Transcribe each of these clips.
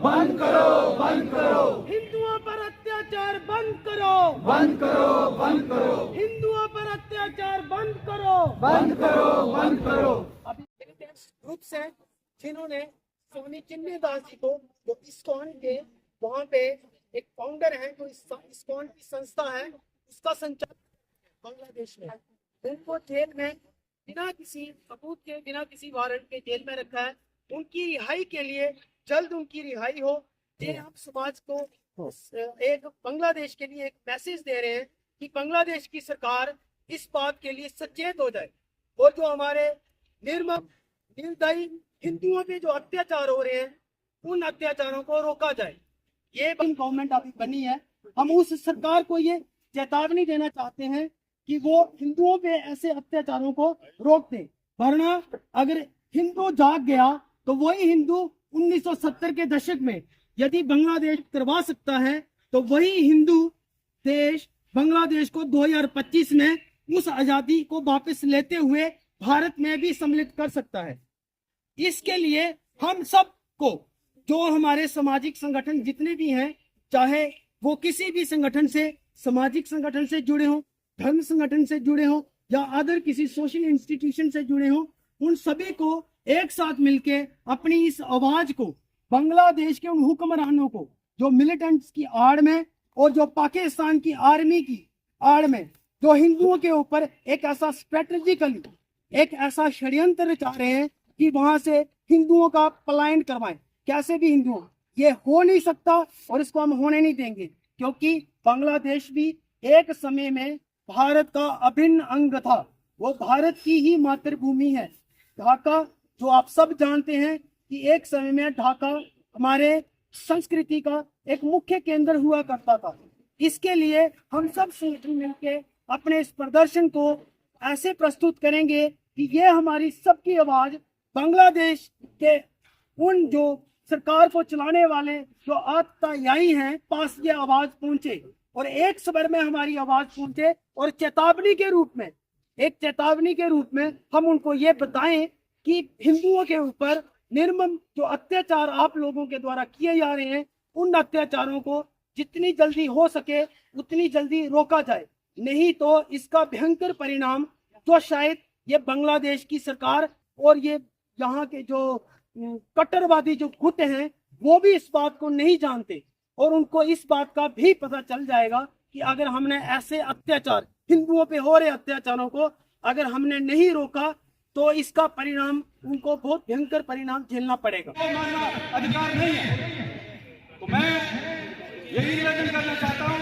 बंद करो, बंद करो। हिंदुओं पर अत्याचार बंद करो, बंद करो, बंद करो। हिंदुओं पर अत्याचार बंद करो, बंद करो, बंद करो। अभी ग्रुप से जिन्होंने स्वामी चिन्मयदास जी को, जो इस्कॉन के वहाँ पे एक फाउंडर है, जो इस्कॉन की संस्था है, उसका संचालन बांग्लादेश में, उनको जेल में बिना किसी सबूत के, बिना किसी वारंट के जेल में रखा है। उनकी रिहाई के लिए जल्द उनकी रिहाई हो, ये आप समाज को एक बांग्लादेश के लिए एक मैसेज दे रहे हैं कि बांग्लादेश की सरकार इस बात के लिए सचेत हो जाए और जो हमारे निर्मम निर्दयी हिंदुओं पे जो अत्याचार हो रहे हैं उन अत्याचारों को रोका जाए। ये गवर्नमेंट अभी बनी है, हम उस सरकार को ये चेतावनी देना चाहते हैं कि वो हिंदुओं पे ऐसे अत्याचारों को रोक दे, वरना अगर हिंदू जाग गया तो वही हिंदू 1970 के दशक में यदि बांग्लादेश करवा सकता है तो वही हिंदू देश बांग्लादेश को 2025 में उस आजादी को वापस लेते हुए भारत में भी सम्मिलित कर सकता है। इसके लिए हम सब को, जो हमारे सामाजिक संगठन जितने भी हैं, चाहे वो किसी भी संगठन से, सामाजिक संगठन से जुड़े हों, धर्म संगठन से जुड़े हों या अदर किसी सोशल इंस्टीट्यूशन से जुड़े हों, उन सभी को एक साथ मिलके अपनी इस आवाज को बांग्लादेश के उन हुक्मरानों को जो मिलिटेंट्स की आड़ में और जो पाकिस्तान की आर्मी की आड़ में जो हिंदुओं के ऊपर एक ऐसा स्ट्रेटेजिकली एक ऐसा षड्यंत्र रचा रहे हैं कि वहां से हिंदुओं का पलायन करवाएं, कैसे भी हिंदुओं, ये हो नहीं सकता और इसको हम होने नहीं देंगे, क्योंकि बांग्लादेश भी एक समय में भारत का अभिन्न अंग था, वो भारत की ही मातृभूमि है। ढाका, जो आप सब जानते हैं कि एक समय में ढाका हमारे संस्कृति का एक मुख्य केंद्र हुआ करता था। इसके लिए हम सब संगठन मिलके अपने इस प्रदर्शन को ऐसे प्रस्तुत करेंगे कि ये हमारी सबकी आवाज बांग्लादेश के उन जो सरकार को चलाने वाले जो आतताई हैं पास ये आवाज पहुंचे और एक स्वर में हमारी आवाज पहुंचे और चेतावनी के रूप में, एक चेतावनी के रूप में हम उनको ये बताएं कि हिंदुओं के ऊपर निर्मम जो अत्याचार आप लोगों के द्वारा किए जा रहे हैं, उन अत्याचारों को जितनी जल्दी हो सके उतनी जल्दी रोका जाए, नहीं तो इसका भयंकर परिणाम जो शायद ये बांग्लादेश की सरकार और ये यहाँ के जो कट्टरवादी जो गुट हैं वो भी इस बात को नहीं जानते और उनको इस बात का भी पता चल जाएगा कि अगर हमने ऐसे अत्याचार, हिंदुओं पे हो रहे अत्याचारों को अगर हमने नहीं रोका तो इसका परिणाम उनको बहुत भयंकर परिणाम झेलना पड़ेगा। अधिकार नहीं है, तो मैं यही निवेदन करना चाहता हूँ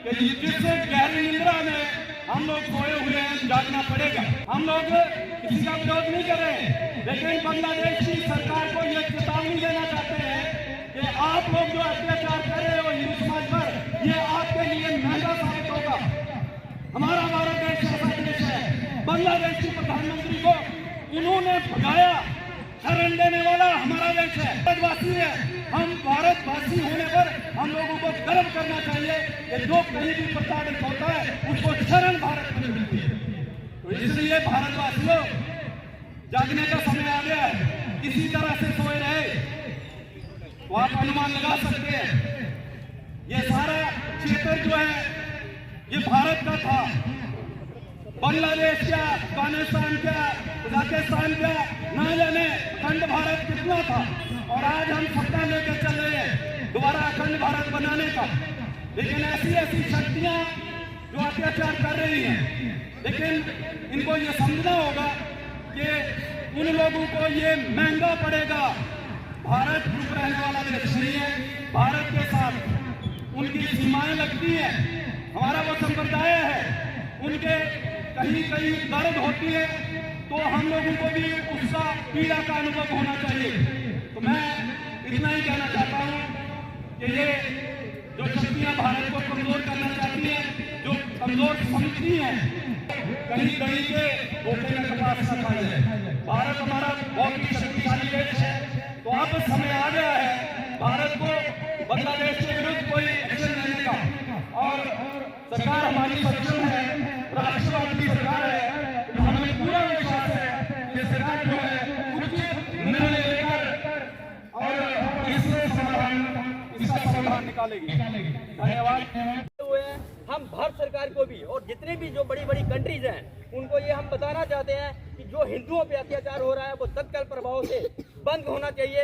कि जिससे गहरी निद्रा में हम लोग सोए हुए हैं, जागना पड़ेगा। हम लोग किसी का विरोध नहीं कर रहे हैं, लेकिन बांग्लादेश की सरकार को यह चेतावनी देना चाहते हैं कि आप लोग जो अत्याचार कर रहे हो हिंदू समाज पर, ये आपके लिए महंगा साबित होगा। हमारा भारत देश ऐसा देश है, बांग्लादेश के प्रधानमंत्री को उन्होंने भगाया, शरण देने वाला हमारा देश है, भारतवासी है। हम भारतवासी होने पर हम लोगों को गर्व करना चाहिए कि जो कहीं भी प्रताड़ित होता है उसको शरण भारत में मिलती है। तो इसलिए भारतवासियों, जागने का समय आ गया है। किसी तरह से सोए रहे तो आप अनुमान लगा सकते हैं ये सारा क्षेत्र जो है ये भारत का था। बांग्लादेश क्या, अफगानिस्तान क्या, पाकिस्तान क्या, न जाने अखंड भारत कितना था। और आज हम सपना लेकर चल रहे हैं दोबारा अखंड भारत बनाने का, लेकिन ऐसी ऐसी शक्तियां जो अत्याचार कर रही हैं, लेकिन इनको ये समझना होगा कि उन लोगों को ये महंगा पड़ेगा। भारत चुप रहने वाला देश नहीं है, भारत के साथ उनकी सीमाएं लगती हैं, हमारा वो संप्रदाय है, उनके कहीं कहीं दर्द होती है तो हम लोगों को भी उसका पीड़ा का अनुभव होना चाहिए। तो मैं इतना ही कहना चाहता हूँ कि ये जो शक्तियाँ भारत को कमजोर करना चाहती हैं, जो कमजोर समझती हैं, कहीं कहीं के धोखे में कपास न खाई है। भारत हमारा बहुत ही शक्तिशाली देश है, तो अब समय आ गया है भारत को बांग्लादेश के विरुद्ध कोई एक्शन लेने का। और सरकार हमारी सक्षम है, राष्ट्रवाद की सरकार है, तो हमें पूरा विश्वास है कि सरकार जो है उचित निर्णय लेकर और इससे समाधान इसका समाधान निकालेगी। धन्यवाद। हुए हैं हम भारत सरकार को भी और जितने भी जो बड़ी बड़ी कंट्रीज हैं उनको ये हम बताना चाहते हैं कि जो हिंदुओं पे अत्याचार हो रहा है वो तत्काल प्रभाव से बंद होना चाहिए।